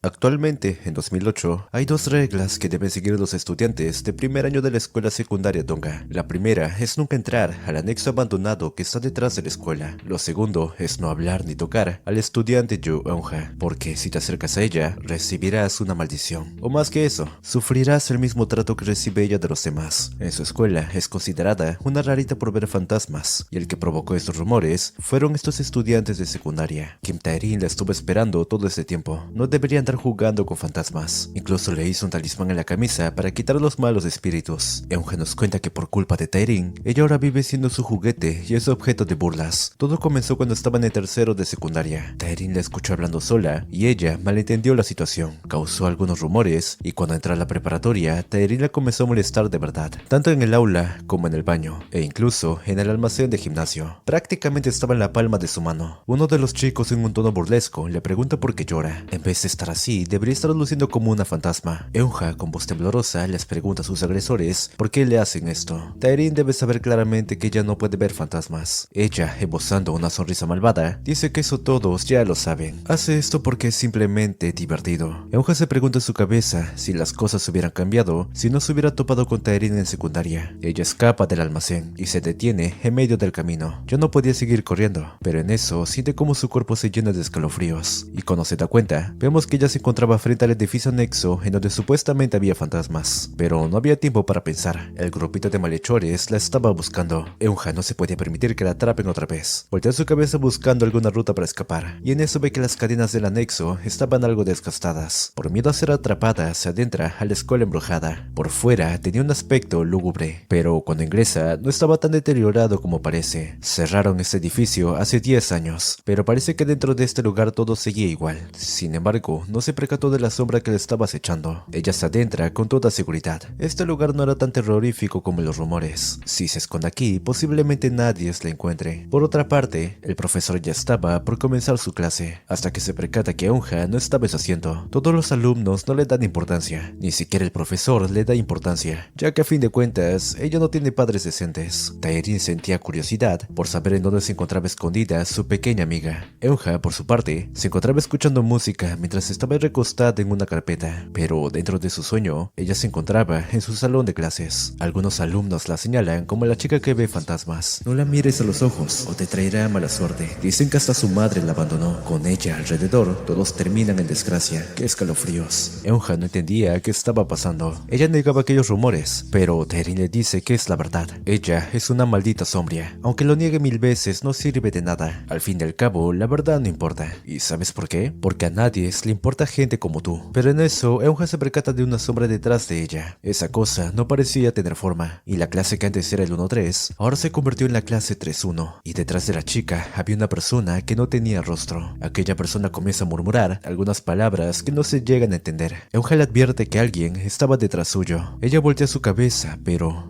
Actualmente, en 2008, hay dos reglas que deben seguir los estudiantes de primer año de la escuela secundaria Tonga. La primera es nunca entrar al anexo abandonado que está detrás de la escuela. Lo segundo es no hablar ni tocar al estudiante Yu Eunha, porque si te acercas a ella, recibirás una maldición. O más que eso, sufrirás el mismo trato que recibe ella de los demás. En su escuela es considerada una rarita por ver fantasmas, y el que provocó estos rumores fueron estos estudiantes de secundaria. Kim Tae-rin la estuvo esperando todo este tiempo. No debería andar jugando con fantasmas. Incluso le hizo un talismán en la camisa para quitar los malos espíritus. Eunha nos cuenta que por culpa de Tae-rin, ella ahora vive siendo su juguete y es objeto de burlas. Todo comenzó cuando estaba en el tercero de secundaria. Tae-rin la escuchó hablando sola y ella malentendió la situación. Causó algunos rumores y cuando entró a la preparatoria, Tae-rin la comenzó a molestar de verdad, tanto en el aula como en el baño e incluso en el almacén de gimnasio. Prácticamente estaba en la palma de su mano. Uno de los chicos en un tono burlesco le pregunta por qué llora. En vez de estar así, debería estar luciendo como una fantasma. Eunha, con voz temblorosa, les pregunta a sus agresores por qué le hacen esto. Tae-rin debe saber claramente que ella no puede ver fantasmas. Ella, esbozando una sonrisa malvada, dice que eso todos ya lo saben. Hace esto porque es simplemente divertido. Eunha se pregunta en su cabeza si las cosas hubieran cambiado si no se hubiera topado con Tae-rin en secundaria. Ella escapa del almacén y se detiene en medio del camino. Ya no podía seguir corriendo, pero en eso siente como su cuerpo se llena de escalofríos. Y cuando se da cuenta, vemos que ella se encontraba frente al edificio anexo en donde supuestamente había fantasmas. Pero no había tiempo para pensar. El grupito de malhechores la estaba buscando. Eunha no se podía permitir que la atrapen otra vez. Voltea su cabeza buscando alguna ruta para escapar. Y en eso ve que las cadenas del anexo estaban algo desgastadas. Por miedo a ser atrapada, se adentra a la escuela embrujada. Por fuera tenía un aspecto lúgubre, pero cuando ingresa no estaba tan deteriorado como parece. Cerraron este edificio hace 10 años, pero parece que dentro de este lugar todo seguía igual. Sin embargo, no se percató de la sombra que le estaba acechando. Ella se adentra con toda seguridad. Este lugar no era tan terrorífico como los rumores. Si se esconde aquí, posiblemente nadie la encuentre. Por otra parte, el profesor ya estaba por comenzar su clase, hasta que se percata que Eunha no estaba en su asiento. Todos los alumnos no le dan importancia, ni siquiera el profesor le da importancia, ya que a fin de cuentas, ella no tiene padres decentes. Tae-rin sentía curiosidad por saber en dónde se encontraba escondida su pequeña amiga. Eunha, por su parte, se encontraba escuchando música mientras estaba recostada en una carpeta, pero dentro de su sueño, ella se encontraba en su salón de clases. Algunos alumnos la señalan como la chica que ve fantasmas. No la mires a los ojos o te traerá mala suerte. Dicen que hasta su madre la abandonó. Con ella alrededor, todos terminan en desgracia. ¡Qué escalofríos! Eunha no entendía qué estaba pasando. Ella negaba aquellos rumores, pero Tae-rin le dice que es la verdad. Ella es una maldita sombra. Aunque lo niegue 1000 veces, no sirve de nada. Al fin y al cabo, la verdad no importa. ¿Y sabes por qué? Porque a nadie le importa gente como tú. Pero en eso, Eunha se percata de una sombra detrás de ella. Esa cosa no parecía tener forma, y la clase que antes era el 1-3, ahora se convirtió en la clase 3-1. Y detrás de la chica había una persona que no tenía rostro. Aquella persona comienza a murmurar algunas palabras que no se llegan a entender. Eunha le advierte que alguien estaba detrás suyo. Ella voltea su cabeza, pero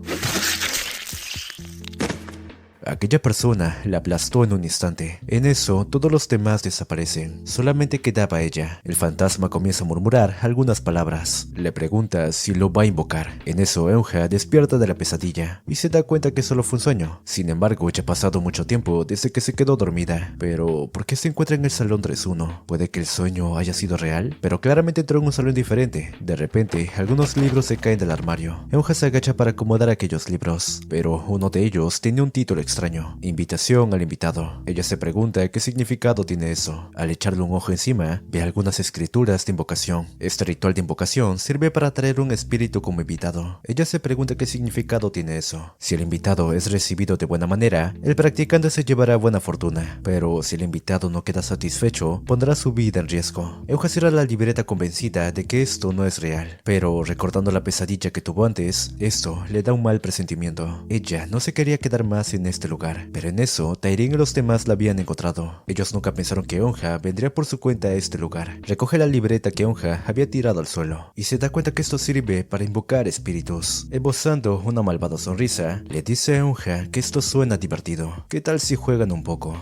aquella persona la aplastó en un instante. En eso, todos los demás desaparecen. Solamente quedaba ella. El fantasma comienza a murmurar algunas palabras. Le pregunta si lo va a invocar. En eso, Eunha despierta de la pesadilla y se da cuenta que solo fue un sueño. Sin embargo, ya ha pasado mucho tiempo desde que se quedó dormida. Pero, ¿por qué se encuentra en el salón 3-1? ¿Puede que el sueño haya sido real? Pero claramente entró en un salón diferente. De repente, algunos libros se caen del armario. Eunha se agacha para acomodar aquellos libros, pero uno de ellos tenía un título extraño. Invitación al invitado. Ella se pregunta qué significado tiene eso. Al echarle un ojo encima, ve algunas escrituras de invocación. Este ritual de invocación sirve para atraer un espíritu como invitado. Ella se pregunta qué significado tiene eso. Si el invitado es recibido de buena manera, el practicante se llevará buena fortuna. Pero si el invitado no queda satisfecho, pondrá su vida en riesgo. Eunha cierra la libreta convencida de que esto no es real. Pero recordando la pesadilla que tuvo antes, esto le da un mal presentimiento. Ella no se quería quedar más en este lugar, pero en eso Tae-rin y los demás la habían encontrado. Ellos nunca pensaron que Eunha vendría por su cuenta a este lugar. Recoge la libreta que Eunha había tirado al suelo y se da cuenta que esto sirve para invocar espíritus. Esbozando una malvada sonrisa, le dice a Eunha que esto suena divertido. ¿Qué tal si juegan un poco?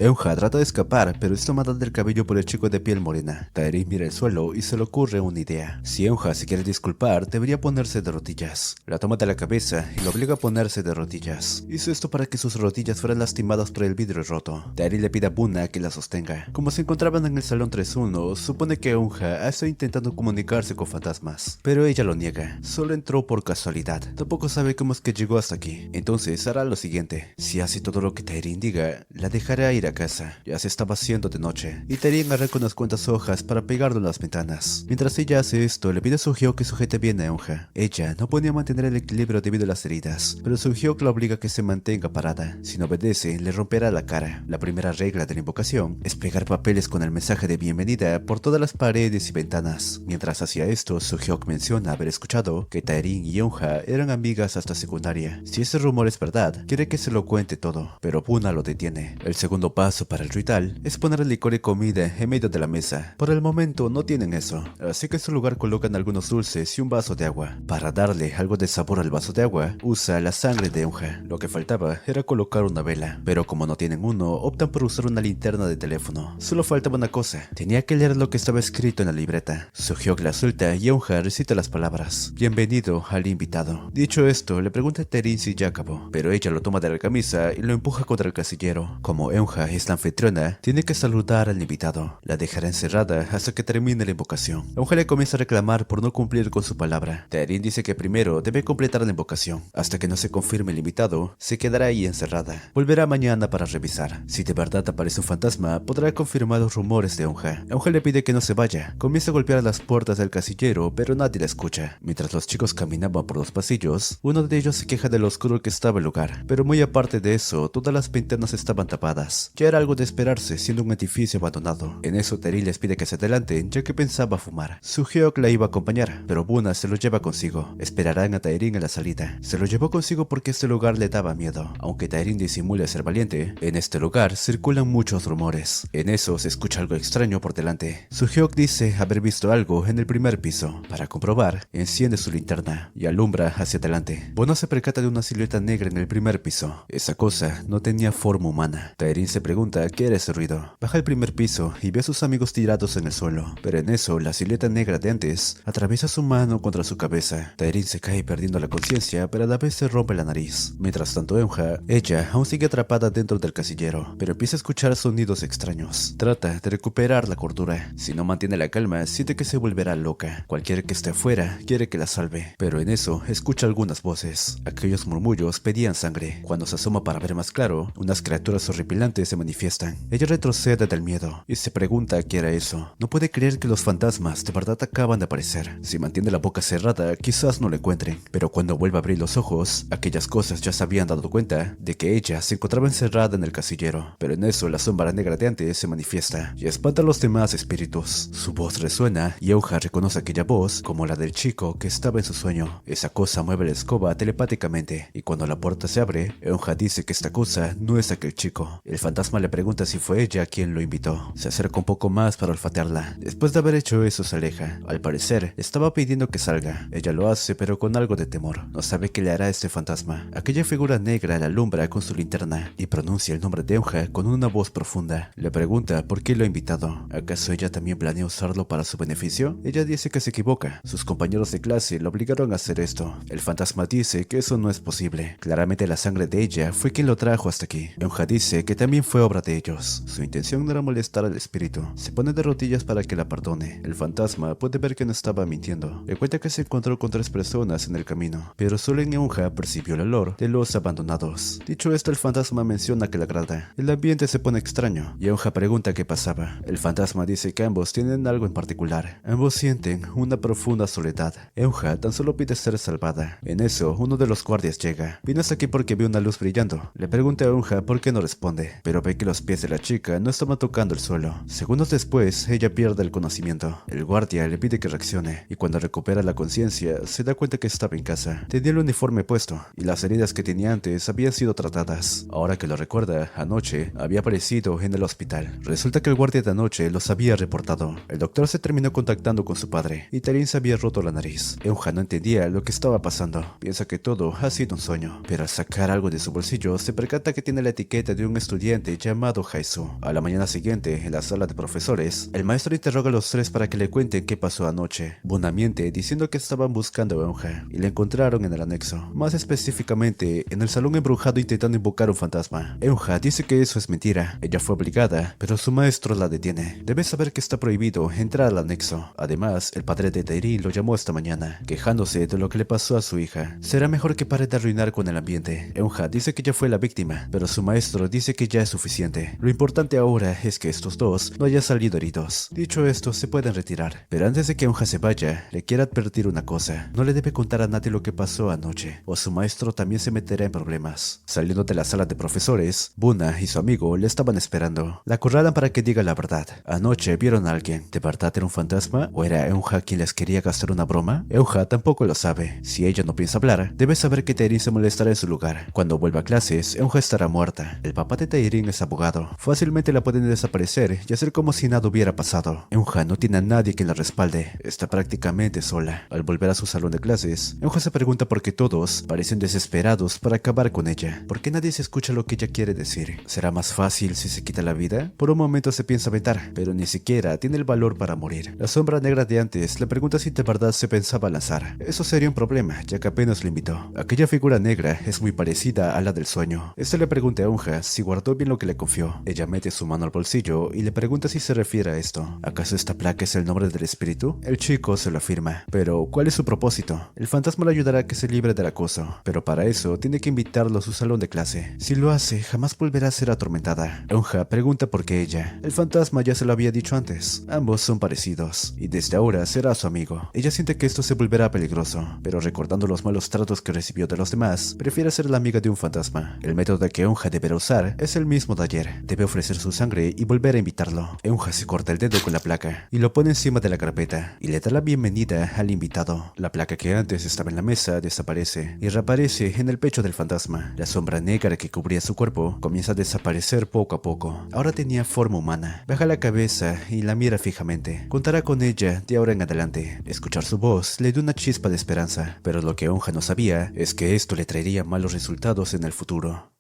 Eunha trata de escapar, pero es tomada del cabello por el chico de piel morena. Taerin mira el suelo y se le ocurre una idea. Si Eunha se quiere disculpar, debería ponerse de rodillas. La toma de la cabeza y lo obliga a ponerse de rodillas. Hizo esto para que sus rodillas fueran lastimadas por el vidrio roto. Taerin le pide a Buna que la sostenga. Como se encontraban en el salón 3-1, supone que Eunha ha estado intentando comunicarse con fantasmas, pero ella lo niega. Solo entró por casualidad. Tampoco sabe cómo es que llegó hasta aquí. Entonces hará lo siguiente. Si hace todo lo que Taerin diga, la dejará ir a casa. Ya se estaba haciendo de noche y Taerin arranca unas cuantas hojas para pegarlo en las ventanas. Mientras ella hace esto, le pide a Suhyok que sujete bien a Eunha. Ella no podía mantener el equilibrio debido a las heridas, pero Suhyok la obliga a que se mantenga parada. Si no obedece, le romperá la cara. La primera regla de la invocación es pegar papeles con el mensaje de bienvenida por todas las paredes y ventanas. Mientras hacía esto, Suhyok menciona haber escuchado que Taerin y Eunha eran amigas hasta secundaria. Si ese rumor es verdad, quiere que se lo cuente todo, pero Buna lo detiene. El segundo paso para el ritual es poner el licor y comida en medio de la mesa. Por el momento no tienen eso, así que en su lugar colocan algunos dulces y un vaso de agua. Para darle algo de sabor al vaso de agua, usa la sangre de Eunha. Lo que faltaba era colocar una vela, pero como no tienen uno, optan por usar una linterna de teléfono. Solo faltaba una cosa, tenía que leer lo que estaba escrito en la libreta. Suhyok la suelta y Eunha recita las palabras: bienvenido al invitado. Dicho esto, le pregunta a Taerin si ya acabó, pero ella lo toma de la camisa y lo empuja contra el casillero. Como Eunha es la anfitriona, tiene que saludar al invitado. La dejará encerrada hasta que termine la invocación. Eunha le comienza a reclamar por no cumplir con su palabra. Taerin dice que primero debe completar la invocación. Hasta que no se confirme el invitado, se quedará ahí encerrada. Volverá mañana para revisar. Si de verdad aparece un fantasma, podrá confirmar los rumores de Eunha. Eunha le pide que no se vaya. Comienza a golpear las puertas del casillero, pero nadie la escucha. Mientras los chicos caminaban por los pasillos, uno de ellos se queja de lo oscuro que estaba el lugar. Pero muy aparte de eso, todas las ventanas estaban tapadas. Ya era algo de esperarse, siendo un edificio abandonado. En eso, Taerin les pide que se adelanten, ya que pensaba fumar. Suhyok la iba a acompañar, pero Buna se lo lleva consigo. Esperarán a Taerin en la salida. Se lo llevó consigo porque este lugar le daba miedo. Aunque Taerin disimula ser valiente, en este lugar circulan muchos rumores. En eso se escucha algo extraño por delante. Suhyok dice haber visto algo en el primer piso. Para comprobar, enciende su linterna y alumbra hacia adelante. Buna se percata de una silueta negra en el primer piso. Esa cosa no tenía forma humana. Taerin se pregunta qué era ese ruido. Baja al primer piso y ve a sus amigos tirados en el suelo. Pero en eso, la silueta negra de antes atraviesa su mano contra su cabeza. Taerin se cae perdiendo la conciencia, pero a la vez se rompe la nariz. Mientras tanto, Eunha, ella aún sigue atrapada dentro del casillero, pero empieza a escuchar sonidos extraños. Trata de recuperar la cordura. Si no mantiene la calma, siente que se volverá loca. Cualquiera que esté afuera quiere que la salve, pero en eso escucha algunas voces. Aquellos murmullos pedían sangre. Cuando se asoma para ver más claro, unas criaturas horripilantes se manifiestan. Ella retrocede del miedo y se pregunta qué era eso. No puede creer que los fantasmas de verdad acaban de aparecer. Si mantiene la boca cerrada, quizás no lo encuentren, pero cuando vuelve a abrir los ojos, aquellas cosas ya se habían dado cuenta de que ella se encontraba encerrada en el casillero. Pero en eso la sombra negra de antes se manifiesta y espanta a los demás espíritus. Su voz resuena y Eunha reconoce aquella voz como la del chico que estaba en su sueño. Esa cosa mueve la escoba telepáticamente y cuando la puerta se abre, Eunha dice que esta cosa no es aquel chico. El fantasma le pregunta si fue ella quien lo invitó. Se acerca un poco más para olfatearla. Después de haber hecho eso se aleja. Al parecer, estaba pidiendo que salga. Ella lo hace pero con algo de temor. No sabe qué le hará a este fantasma. Aquella figura negra la alumbra con su linterna y pronuncia el nombre de Eunha con una voz profunda. Le pregunta por qué lo ha invitado. ¿Acaso ella también planea usarlo para su beneficio? Ella dice que se equivoca. Sus compañeros de clase lo obligaron a hacer esto. El fantasma dice que eso no es posible. Claramente la sangre de ella fue quien lo trajo hasta aquí. Eunha dice que también fue obra de ellos. Su intención no era molestar al espíritu. Se pone de rodillas para que la perdone. El fantasma puede ver que no estaba mintiendo. Le cuenta que se encontró con 3 personas en el camino, pero solo en Eunha percibió el olor de los abandonados. Dicho esto, el fantasma menciona que le agrada. El ambiente se pone extraño y Eunha pregunta qué pasaba. El fantasma dice que ambos tienen algo en particular. Ambos sienten una profunda soledad. Eunha tan solo pide ser salvada. En eso, uno de los guardias llega. Vino hasta aquí porque vio una luz brillando. Le pregunta a Eunha por qué no responde, pero ve que los pies de la chica no estaban tocando el suelo. Segundos después, ella pierde el conocimiento. El guardia le pide que reaccione, y cuando recupera la conciencia, se da cuenta que estaba en casa. Tenía el uniforme puesto, y las heridas que tenía antes habían sido tratadas. Ahora que lo recuerda, anoche había aparecido en el hospital. Resulta que el guardia de anoche los había reportado. El doctor se terminó contactando con su padre, y Taerin se había roto la nariz. Eunha no entendía lo que estaba pasando. Piensa que todo ha sido un sueño, pero al sacar algo de su bolsillo, se percata que tiene la etiqueta de un estudiante estudiante llamado Haisu. A la mañana siguiente, en la sala de profesores, el maestro interroga a los tres para que le cuenten qué pasó anoche. Buna miente diciendo que estaban buscando a Eunha y la encontraron en el anexo, más específicamente en el salón embrujado intentando invocar un fantasma. Eunha dice que eso es mentira, ella fue obligada, pero su maestro la detiene. Debe saber que está prohibido entrar al anexo. Además, el padre de Taerin lo llamó esta mañana, quejándose de lo que le pasó a su hija. Será mejor que pare de arruinar con el ambiente. Eunha dice que ya fue la víctima, pero su maestro dice que ya es suficiente. Lo importante ahora es que estos dos no hayan salido heridos. Dicho esto, se pueden retirar, pero antes de que Eunha se vaya, le quiere advertir una cosa: no le debe contar a nadie lo que pasó anoche, o su maestro también se meterá en problemas. Saliendo de la sala de profesores, Buna y su amigo le estaban esperando. La acorralan para que diga la verdad. Anoche vieron a alguien. ¿De verdad era un fantasma? ¿O era Eunha quien les quería gastar una broma? Eunha tampoco lo sabe. Si ella no piensa hablar, debe saber que Taerin se molestará en su lugar. Cuando vuelva a clases, Eunha estará muerta. El papá de Taerin es abogado. Fácilmente la pueden desaparecer y hacer como si nada hubiera pasado. Eunha no tiene a nadie que la respalde. Está prácticamente sola. Al volver a su salón de clases, Eunha se pregunta por qué todos parecen desesperados para acabar con ella. ¿Por qué nadie se escucha lo que ella quiere decir? ¿Será más fácil si se quita la vida? Por un momento se piensa aventar, pero ni siquiera tiene el valor para morir. La sombra negra de antes le pregunta si de verdad se pensaba lanzar. Eso sería un problema, ya que apenas lo invitó. Aquella figura negra es muy parecida a la del sueño. Este le pregunta a Eunha si guardó bien lo que le confió. Ella mete su mano al bolsillo y le pregunta si se refiere a esto. ¿Acaso esta placa es el nombre del espíritu? El chico se lo afirma. Pero, ¿cuál es su propósito? El fantasma le ayudará a que se libre del acoso, pero para eso tiene que invitarlo a su salón de clase. Si lo hace, jamás volverá a ser atormentada. Eunha pregunta por qué ella. El fantasma ya se lo había dicho antes. Ambos son parecidos, y desde ahora será su amigo. Ella siente que esto se volverá peligroso, pero recordando los malos tratos que recibió de los demás, prefiere ser la amiga de un fantasma. El método que Eunha deberá usar es el mismo de ayer. Debe ofrecer su sangre y volver a invitarlo. Eunha se corta el dedo con la placa y lo pone encima de la carpeta y le da la bienvenida al invitado. La placa que antes estaba en la mesa desaparece y reaparece en el pecho del fantasma. La sombra negra que cubría su cuerpo comienza a desaparecer poco a poco. Ahora tenía forma humana. Baja la cabeza y la mira fijamente. Contará con ella de ahora en adelante. Escuchar su voz le dio una chispa de esperanza, pero lo que Eunha no sabía es que esto le traería malos resultados en el futuro.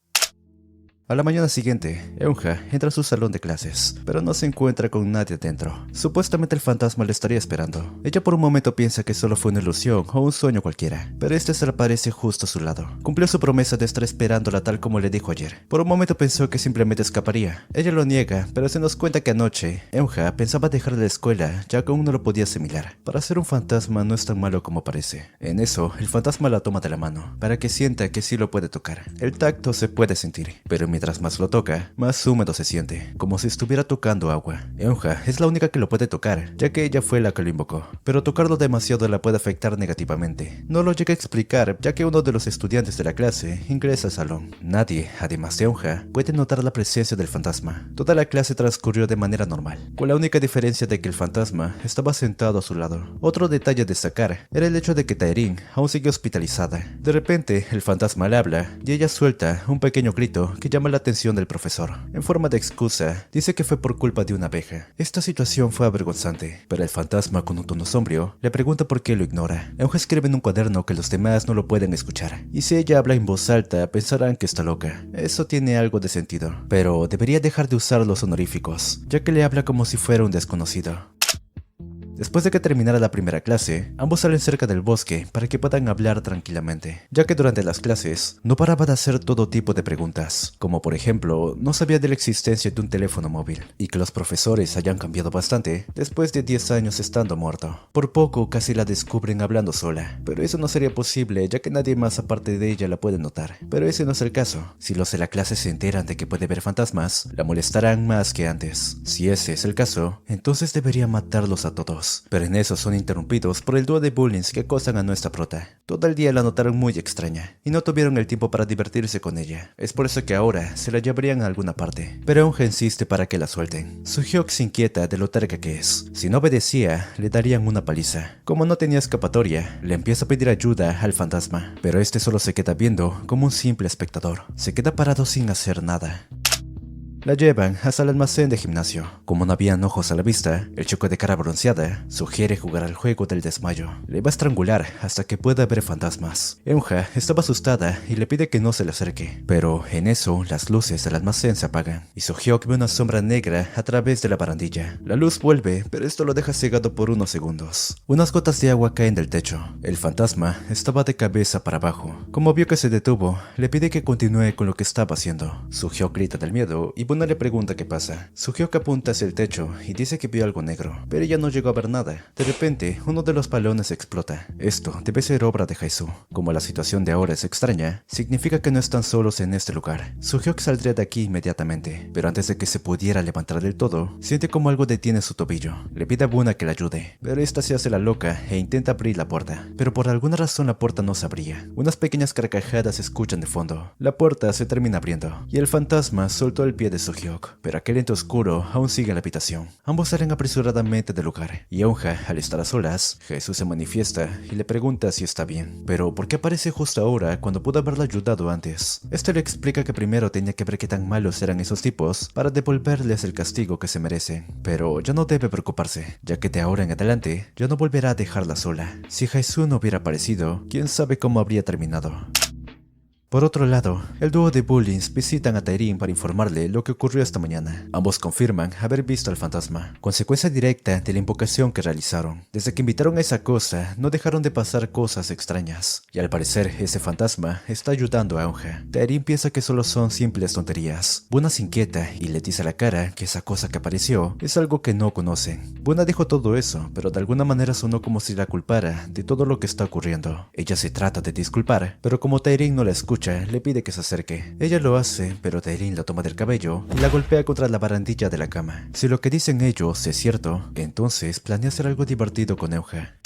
A la mañana siguiente, Eunha entra a su salón de clases, pero no se encuentra con nadie dentro. Supuestamente el fantasma le estaría esperando. Ella por un momento piensa que solo fue una ilusión o un sueño cualquiera, pero este se le aparece justo a su lado. Cumplió su promesa de estar esperándola tal como le dijo ayer. Por un momento pensó que simplemente escaparía. Ella lo niega, pero se nos cuenta que anoche, Eunha pensaba dejar la escuela ya que aún no lo podía asimilar. Para ser un fantasma no es tan malo como parece. En eso, el fantasma la toma de la mano, para que sienta que sí lo puede tocar. El tacto se puede sentir, pero mientras más lo toca, más húmedo se siente, como si estuviera tocando agua. Eunha es la única que lo puede tocar, ya que ella fue la que lo invocó, pero tocarlo demasiado la puede afectar negativamente. No lo llega a explicar, ya que uno de los estudiantes de la clase ingresa al salón. Nadie, además de Eunha, puede notar la presencia del fantasma. Toda la clase transcurrió de manera normal, con la única diferencia de que el fantasma estaba sentado a su lado. Otro detalle a destacar era el hecho de que Taerin aún sigue hospitalizada. De repente, el fantasma le habla y ella suelta un pequeño grito que llama la atención del profesor. En forma de excusa, dice que fue por culpa de una abeja. Esta situación fue avergonzante, pero el fantasma, con un tono sombrío, le pregunta por qué lo ignora. Eunha escribe en un cuaderno que los demás no lo pueden escuchar, y si ella habla en voz alta pensarán que está loca. Eso tiene algo de sentido, pero debería dejar de usar los honoríficos, ya que le habla como si fuera un desconocido. Después de que terminara la primera clase, ambos salen cerca del bosque para que puedan hablar tranquilamente, ya que durante las clases no paraba de hacer todo tipo de preguntas, como por ejemplo, no sabía de la existencia de un teléfono móvil, y que los profesores hayan cambiado bastante después de 10 años estando muerto. Por poco casi la descubren hablando sola, pero eso no sería posible ya que nadie más aparte de ella la puede notar. Pero ese no es el caso. Si los de la clase se enteran de que puede ver fantasmas, la molestarán más que antes. Si ese es el caso, entonces debería matarlos a todos. Pero en eso son interrumpidos por el dúo de bullies que acosan a nuestra prota. Todo el día la notaron muy extraña y no tuvieron el tiempo para divertirse con ella. Es por eso que ahora se la llevarían a alguna parte. Pero Eunha insiste para que la suelten. Su-hyuk se inquieta de lo terca que es. Si no obedecía, le darían una paliza. Como no tenía escapatoria, le empieza a pedir ayuda al fantasma. Pero este solo se queda viendo como un simple espectador. Se queda parado sin hacer nada. La llevan hasta el almacén de gimnasio. Como no habían ojos a la vista, el chico de cara bronceada sugiere jugar al juego del desmayo. Le va a estrangular hasta que pueda ver fantasmas. Eunha estaba asustada y le pide que no se le acerque. Pero en eso, las luces del almacén se apagan y Soo-hyuk ve una sombra negra a través de la barandilla. La luz vuelve, pero esto lo deja cegado por unos segundos. Unas gotas de agua caen del techo. El fantasma estaba de cabeza para abajo. Como vio que se detuvo, le pide que continúe con lo que estaba haciendo. Soo-hyuk grita del miedo y Buna le pregunta qué pasa. Soo-hyuk apunta hacia el techo y dice que vio algo negro, pero ella no llegó a ver nada. De repente, uno de los balones explota. Esto debe ser obra de Hae-soo. Como la situación de ahora es extraña, significa que no están solos en este lugar. Soo-hyuk saldría de aquí inmediatamente, pero antes de que se pudiera levantar del todo, siente como algo detiene su tobillo. Le pide a Buna que la ayude, pero esta se hace la loca e intenta abrir la puerta. Pero por alguna razón la puerta no se abría. Unas pequeñas carcajadas se escuchan de fondo. La puerta se termina abriendo, y el fantasma soltó el pie de Soo-hyuk, pero aquel ente oscuro aún sigue en la habitación. Ambos salen apresuradamente del lugar, y Eunha, al estar a solas, Jesús se manifiesta y le pregunta si está bien. Pero ¿por qué aparece justo ahora cuando pudo haberla ayudado antes? Este le explica que primero tenía que ver qué tan malos eran esos tipos para devolverles el castigo que se merecen. Pero ya no debe preocuparse, ya que de ahora en adelante ya no volverá a dejarla sola. Si Jesús no hubiera aparecido, quién sabe cómo habría terminado. Por otro lado, el dúo de Bullins visitan a Taerin para informarle lo que ocurrió esta mañana. Ambos confirman haber visto al fantasma, consecuencia directa de la invocación que realizaron. Desde que invitaron a esa cosa, no dejaron de pasar cosas extrañas, y al parecer ese fantasma está ayudando a Eunha. Taerin piensa que solo son simples tonterías. Buna se inquieta y le dice a la cara que esa cosa que apareció es algo que no conocen. Buna dijo todo eso, pero de alguna manera sonó como si la culpara de todo lo que está ocurriendo. Ella se trata de disculpar, pero como Taerin no la escucha, le pide que se acerque. Ella lo hace, pero Taerin la toma del cabello y la golpea contra la barandilla de la cama. Si lo que dicen ellos es cierto, entonces planea hacer algo divertido con Eunha.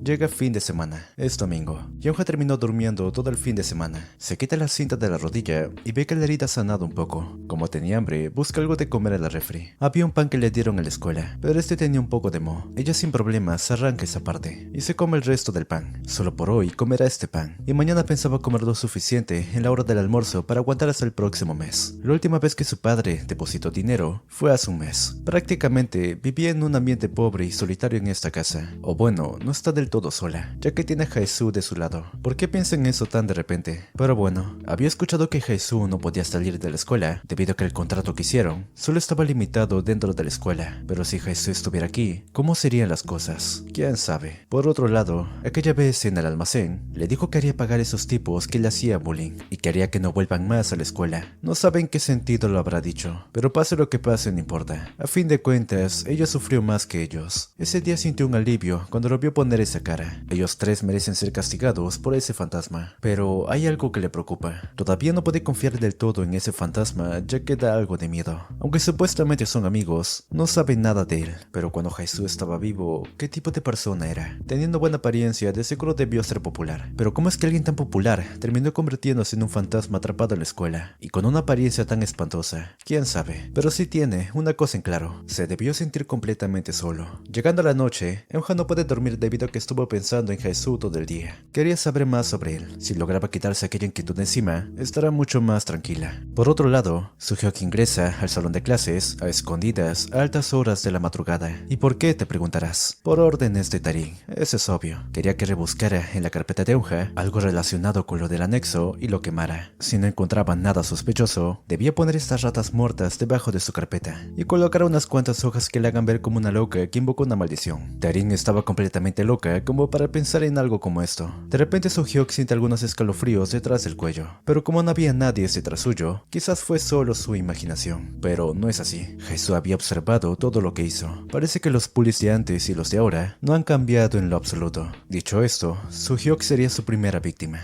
Llega fin de semana, es domingo. Eunha terminó durmiendo todo el fin de semana. Se quita la cinta de la rodilla y ve que la herida ha sanado un poco. Como tenía hambre, busca algo de comer en la refri. Había un pan que le dieron en la escuela, pero este tenía un poco de moho. Ella sin problemas arranca esa parte y se come el resto del pan. Solo por hoy comerá este pan, y mañana pensaba comer lo suficiente en la hora del almuerzo para aguantar hasta el próximo mes. La última vez que su padre depositó dinero fue hace un mes. Prácticamente vivía en un ambiente pobre y solitario en esta casa. O bueno, no está del todo sola, ya que tiene a Hae-soo de su lado. ¿Por qué piensa en eso tan de repente? Pero bueno, había escuchado que Hae-soo no podía salir de la escuela debido a que el contrato que hicieron solo estaba limitado dentro de la escuela. Pero si Hae-soo estuviera aquí, ¿cómo serían las cosas? ¿Quién sabe? Por otro lado, aquella vez en el almacén, le dijo que haría pagar a esos tipos que le hacían bullying y que haría que no vuelvan más a la escuela. No sabe en qué sentido lo habrá dicho, pero pase lo que pase no importa. A fin de cuentas, ella sufrió más que ellos. Ese día sintió un alivio cuando lo vio poner esa cara. Ellos tres merecen ser castigados por ese fantasma, pero hay algo que le preocupa. Todavía no puede confiar del todo en ese fantasma, ya que da algo de miedo. Aunque supuestamente son amigos, no sabe nada de él. Pero cuando Hae-soo estaba vivo, ¿qué tipo de persona era? Teniendo buena apariencia, de seguro debió ser popular. Pero ¿cómo es que alguien tan popular terminó convirtiéndose en un fantasma atrapado en la escuela? Y con una apariencia tan espantosa. ¿Quién sabe? Pero sí tiene una cosa en claro. Se debió sentir completamente solo. Llegando a la noche, Eunha no puede dormir debido a que estuvo pensando en Hae-soo todo el día. Quería saber más sobre él. Si lograba quitarse aquella inquietud de encima, estará mucho más tranquila. Por otro lado, Soo-hyuk ingresa al salón de clases a escondidas a altas horas de la madrugada. ¿Y por qué? Te preguntarás. Por órdenes de Taerin. Eso es obvio. Quería que rebuscara en la carpeta de Eunha algo relacionado con lo del anexo y lo quemara. Si no encontraba nada sospechoso, debía poner estas ratas muertas debajo de su carpeta y colocar unas cuantas hojas que le hagan ver como una loca que invocó una maldición. Taerin estaba completamente loca como para pensar en algo como esto. De repente Soo-hyuk siente algunos escalofríos detrás del cuello, pero como no había nadie detrás suyo, quizás fue solo su imaginación. Pero no es así. Hae-soo había observado todo lo que hizo. Parece que los bullies de antes y los de ahora no han cambiado en lo absoluto. Dicho esto, Soo-hyuk sería su primera víctima.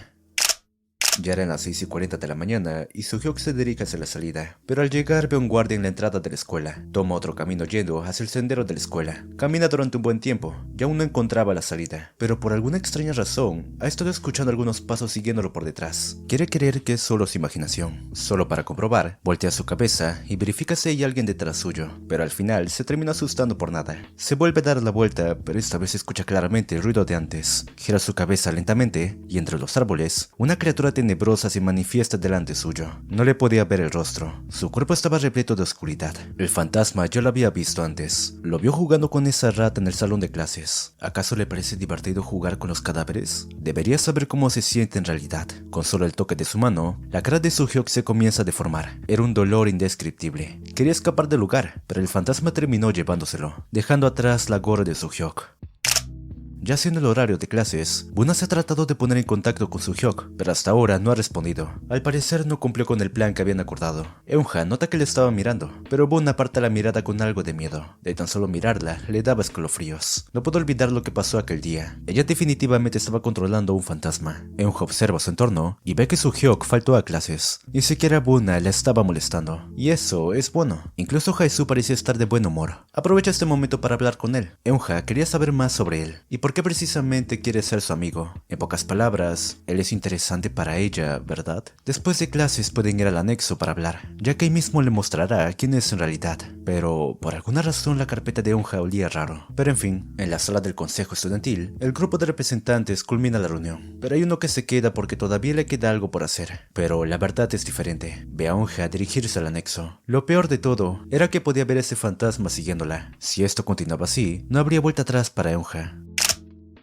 Ya eran las 6:40 de la mañana y Soo-hyuk se dirige hacia la salida, pero al llegar ve a un guardia en la entrada de la escuela. Toma otro camino yendo hacia el sendero de la escuela. Camina durante un buen tiempo y aún no encontraba la salida, pero por alguna extraña razón ha estado escuchando algunos pasos siguiéndolo por detrás. Quiere creer que es solo su imaginación. Solo para comprobar, voltea su cabeza y verifica si hay alguien detrás suyo, pero al final se termina asustando por nada. Se vuelve a dar la vuelta, pero esta vez escucha claramente el ruido de antes. Gira su cabeza lentamente y entre los árboles, una criatura tenebrosa tenebrosa se manifiesta delante suyo. No le podía ver el rostro. Su cuerpo estaba repleto de oscuridad. El fantasma ya lo había visto antes. Lo vio jugando con esa rata en el salón de clases. ¿Acaso le parece divertido jugar con los cadáveres? Debería saber cómo se siente en realidad. Con solo el toque de su mano, la cara de Soo-hyuk se comienza a deformar. Era un dolor indescriptible. Quería escapar del lugar, pero el fantasma terminó llevándoselo, dejando atrás la gorra de Soo-hyuk. Ya siendo el horario de clases, Buna se ha tratado de poner en contacto con Soo-hyuk, pero hasta ahora no ha respondido. Al parecer no cumplió con el plan que habían acordado. Eun-ha nota que le estaba mirando, pero Buna aparta la mirada con algo de miedo. De tan solo mirarla, le daba escalofríos. No pudo olvidar lo que pasó aquel día. Ella definitivamente estaba controlando a un fantasma. Eun-ha observa su entorno y ve que Soo-hyuk faltó a clases. Ni siquiera Buna la estaba molestando. Y eso es bueno. Incluso Hae-soo parecía estar de buen humor. Aprovecha este momento para hablar con él. Eun-ha quería saber más sobre él. ¿Y por qué precisamente quiere ser su amigo? En pocas palabras, él es interesante para ella, ¿verdad? Después de clases pueden ir al anexo para hablar, ya que ahí mismo le mostrará quién es en realidad. Pero por alguna razón la carpeta de Eun-ha olía raro. Pero en fin, en la sala del consejo estudiantil, el grupo de representantes culmina la reunión. Pero hay uno que se queda porque todavía le queda algo por hacer. Pero la verdad es diferente. Ve a Eun-ha dirigirse al anexo. Lo peor de todo era que podía ver ese fantasma siguiéndola. Si esto continuaba así, no habría vuelta atrás para Eun-ha.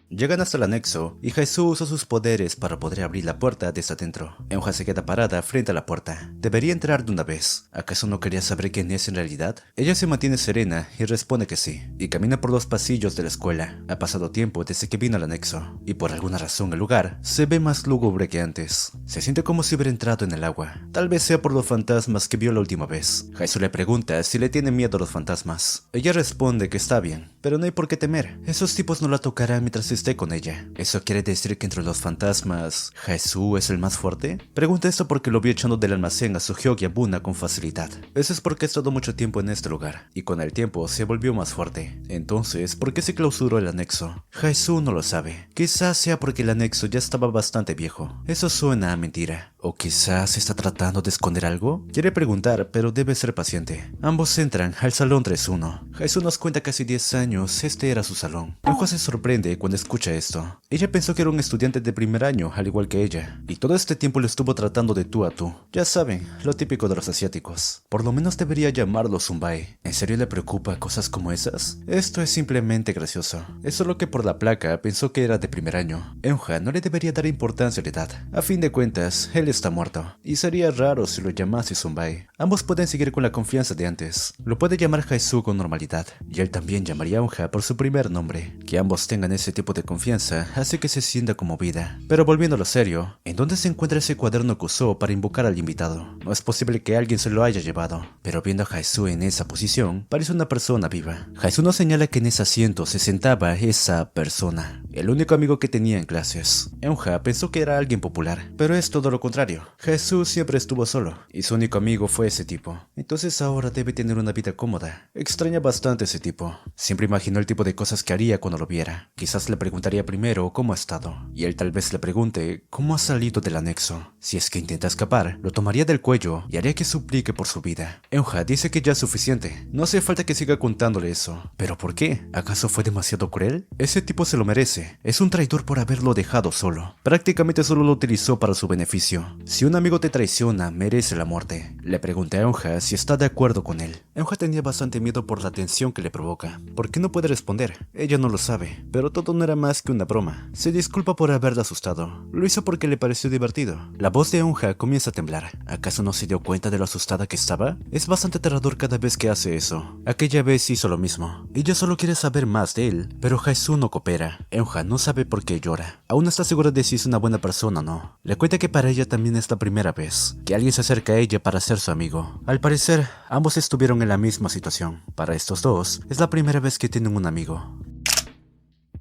Llegan hasta el anexo y Hae-soo usa sus poderes para poder abrir la puerta desde adentro. Eun-ha se queda parada frente a la puerta. Debería entrar de una vez. ¿Acaso no quería saber quién es en realidad? Ella se mantiene serena y responde que sí, y camina por los pasillos de la escuela. Ha pasado tiempo desde que vino al anexo, y por alguna razón el lugar se ve más lúgubre que antes. Se siente como si hubiera entrado en el agua. Tal vez sea por los fantasmas que vio la última vez. Hae-soo le pregunta si le tiene miedo a los fantasmas. Ella responde que está bien, pero no hay por qué temer. Esos tipos no la tocarán mientras esté con ella. ¿Eso quiere decir que entre los fantasmas, Hae-soo es el más fuerte? Pregunta esto porque lo vio echando del almacén a Soo-hyuk y a Buna con facilidad. Eso es porque ha estado mucho tiempo en este lugar, y con el tiempo se volvió más fuerte. Entonces, ¿por qué se clausuró el anexo? Hae-soo no lo sabe. Quizás sea porque el anexo ya estaba bastante viejo. Eso suena a mentira. ¿O quizás está tratando de esconder algo? Quiere preguntar, pero debe ser paciente. Ambos entran al salón 3-1. Hae-soo nos cuenta que hace 10 años este era su salón. Eun-ha se sorprende cuando escucha esto. Ella pensó que era un estudiante de primer año, al igual que ella, y todo este tiempo lo estuvo tratando de tú a tú. Ya saben, lo típico de los asiáticos. Por lo menos debería llamarlo Sunbae. ¿En serio le preocupa cosas como esas? Esto es simplemente gracioso. Es solo que por la placa pensó que era de primer año. Eun-ha no le debería dar importancia a la edad. A fin de cuentas, él está muerto, y sería raro si lo llamase Sunbae. Ambos pueden seguir con la confianza de antes. Lo puede llamar Hae-soo con normalidad, y él también llamaría a Eun-ha por su primer nombre. Que ambos tengan ese tipo de confianza hace que se sienta conmovida. Pero volviendo a lo serio, ¿en dónde se encuentra ese cuaderno que usó para invocar al invitado? No es posible que alguien se lo haya llevado, pero viendo a Hae-soo en esa posición, parece una persona viva. Hae-soo nos señala que en ese asiento se sentaba esa persona, el único amigo que tenía en clases. Eun-ha pensó que era alguien popular, pero es todo lo contrario. Hae-soo siempre estuvo solo, y su único amigo fue ese tipo. Entonces ahora debe tener una vida cómoda. Extraña bastante ese tipo. Siempre imaginó el tipo de cosas que haría cuando lo viera. Quizás le preguntaría primero cómo ha estado, y él tal vez le pregunte cómo ha salido del anexo. Si es que intenta escapar, lo tomaría del cuello y haría que suplique por su vida. Eun-ha dice que ya es suficiente. No hace falta que siga contándole eso. ¿Pero por qué? ¿Acaso fue demasiado cruel? Ese tipo se lo merece. Es un traidor por haberlo dejado solo. Prácticamente solo lo utilizó para su beneficio. Si un amigo te traiciona, merece la muerte. Le pregunté a Eun-ha si está de acuerdo con él. Eun-ha tenía bastante miedo por la tensión que le provoca. ¿Por qué no puede responder? Ella no lo sabe, pero todo no era más que una broma. Se disculpa por haberla asustado. Lo hizo porque le pareció divertido. La voz de Eun-ha comienza a temblar. ¿Acaso no se dio cuenta de lo asustada que estaba? Es bastante aterrador cada vez que hace eso. Aquella vez hizo lo mismo. Ella solo quiere saber más de él, pero Hae-soo no coopera. Eun-ha no sabe por qué llora. Aún no está segura de si es una buena persona o no. Le cuenta que para ella también es la primera vez que alguien se acerca a ella para ser su amigo. Al parecer, ambos estuvieron en la misma situación. Para estos dos, es la primera vez que tienen un amigo.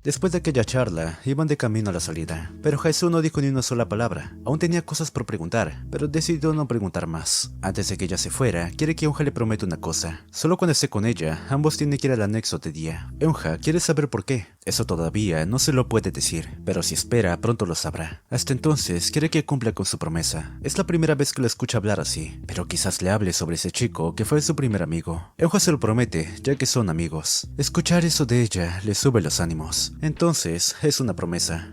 Después de aquella charla, iban de camino a la salida, pero Hae-soo no dijo ni una sola palabra. Aún tenía cosas por preguntar, pero decidió no preguntar más. Antes de que ella se fuera, quiere que Eun-ha le prometa una cosa. Solo cuando esté con ella, ambos tienen que ir al anexo de día. Eun-ha quiere saber por qué. Eso todavía no se lo puede decir, pero si espera, pronto lo sabrá. Hasta entonces, quiere que cumpla con su promesa. Es la primera vez que lo escucha hablar así, pero quizás le hable sobre ese chico que fue su primer amigo. Eun-ha se lo promete, ya que son amigos. Escuchar eso de ella le sube los ánimos. Entonces, es una promesa.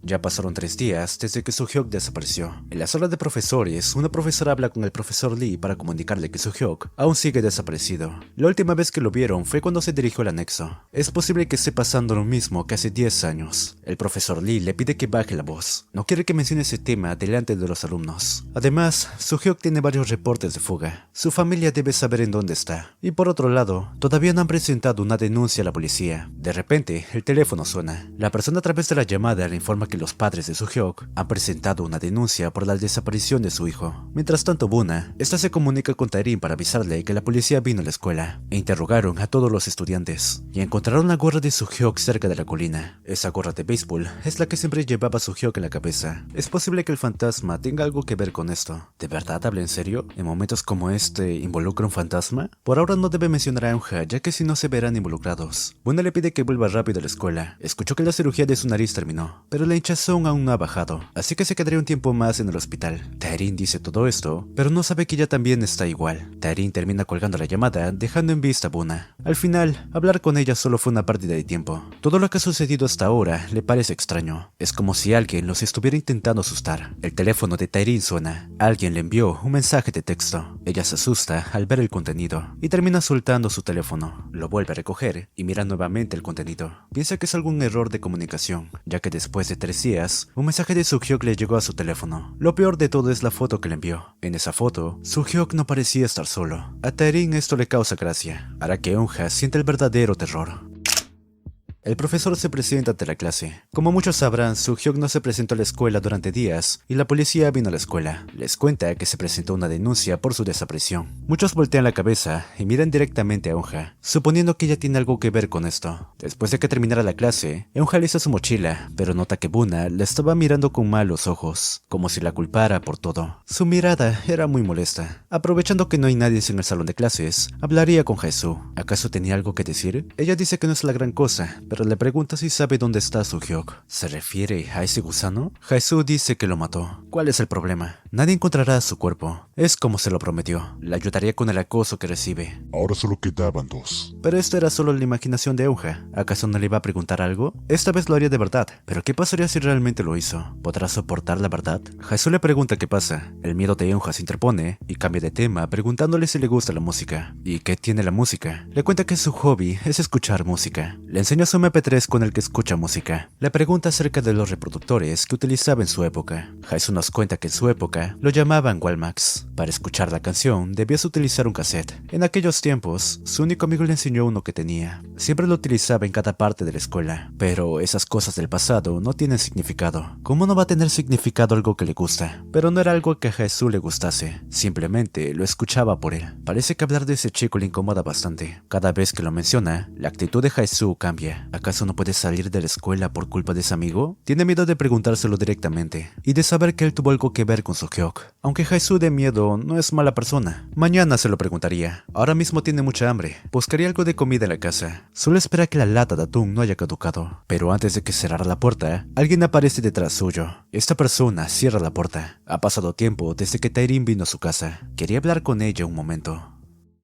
Ya pasaron 3 días desde que Soo-hyuk desapareció. En la sala de profesores, una profesora habla con el profesor Lee para comunicarle que Soo-hyuk aún sigue desaparecido. La última vez que lo vieron fue cuando se dirigió al anexo. Es posible que esté pasando lo mismo que hace 10 años. El profesor Lee le pide que baje la voz. No quiere que mencione ese tema delante de los alumnos. Además, Soo-hyuk tiene varios reportes de fuga. Su familia debe saber en dónde está. Y por otro lado, todavía no han presentado una denuncia a la policía. De repente, el teléfono suena. La persona a través de la llamada le informa que los padres de Soo-hyuk han presentado una denuncia por la desaparición de su hijo. Mientras tanto, Buna, esta se comunica con Taerin para avisarle que la policía vino a la escuela e interrogaron a todos los estudiantes y encontraron la gorra de Soo-hyuk cerca de la colina. Esa gorra de béisbol es la que siempre llevaba Soo-hyuk en la cabeza. Es posible que el fantasma tenga algo que ver con esto. ¿De verdad habla en serio? ¿En momentos como este involucra un fantasma? Por ahora no debe mencionar a Eunha, ya que si no se verán involucrados. Buna le pide que vuelva rápido a la escuela. Escuchó que la cirugía de su nariz terminó, pero la hinchazón aún no ha bajado, así que se quedaría un tiempo más en el hospital. Taerin dice todo esto, pero no sabe que ella también está igual. Taerin termina colgando la llamada, dejando en vista a Buna. Al final, hablar con ella solo fue una pérdida de tiempo. Todo lo que ha sucedido hasta ahora le parece extraño. Es como si alguien los estuviera intentando asustar. El teléfono de Taerin suena. Alguien le envió un mensaje de texto. Ella se asusta al ver el contenido y termina soltando su teléfono. Lo vuelve a recoger y mira nuevamente el contenido. Piensa que es algún error de comunicación, ya que después de 3 días, un mensaje de Soo-hyuk le llegó a su teléfono. Lo peor de todo es la foto que le envió. En esa foto, Soo-hyuk no parecía estar solo. A Taerin esto le causa gracia. Hará que Eunha sienta el verdadero terror. El profesor se presenta ante la clase. Como muchos sabrán, Soo-hyuk no se presentó a la escuela durante días y la policía vino a la escuela. Les cuenta que se presentó una denuncia por su desaparición. Muchos voltean la cabeza y miran directamente a Eunha, suponiendo que ella tiene algo que ver con esto. Después de que terminara la clase, Eunha alisa su mochila, pero nota que Buna la estaba mirando con malos ojos, como si la culpara por todo. Su mirada era muy molesta. Aprovechando que no hay nadie en el salón de clases, hablaría con Hae-soo. ¿Acaso tenía algo que decir? Ella dice que no es la gran cosa, pero le pregunta si sabe dónde está Soo-hyuk. ¿Se refiere a ese gusano? Hae-soo dice que lo mató. ¿Cuál es el problema? Nadie encontrará su cuerpo. Es como se lo prometió. Le ayudaría con el acoso que recibe. Ahora solo quedaban 2. Pero esto era solo la imaginación de Eunha. ¿Acaso no le iba a preguntar algo? Esta vez lo haría de verdad. ¿Pero qué pasaría si realmente lo hizo? ¿Podrá soportar la verdad? Hae-soo le pregunta qué pasa. El miedo de Eunha se interpone y cambia de tema preguntándole si le gusta la música. ¿Y qué tiene la música? Le cuenta que su hobby es escuchar música. Le enseña su MP3 con el que escucha música. Le pregunta acerca de los reproductores que utilizaba en su época. Hae-soo nos cuenta que en su época lo llamaban Walmax. Para escuchar la canción debías utilizar un cassette. En aquellos tiempos, su único amigo le enseñó uno que tenía. Siempre lo utilizaba en cada parte de la escuela. Pero esas cosas del pasado no tienen significado. ¿Cómo no va a tener significado algo que le gusta? Pero no era algo que a Hae-soo le gustase. Simplemente lo escuchaba por él. Parece que hablar de ese chico le incomoda bastante. Cada vez que lo menciona, la actitud de Hae-soo cambia. ¿Acaso no puede salir de la escuela por culpa de ese amigo? Tiene miedo de preguntárselo directamente y de saber que él tuvo algo que ver con Soo-hyuk. Aunque Hae-soo de miedo no es mala persona. Mañana se lo preguntaría. Ahora mismo tiene mucha hambre. Buscaría algo de comida en la casa. Solo espera que la lata de atún no haya caducado. Pero antes de que cerrara la puerta, alguien aparece detrás suyo. Esta persona cierra la puerta. Ha pasado tiempo desde que Taerin vino a su casa. Quería hablar con ella un momento.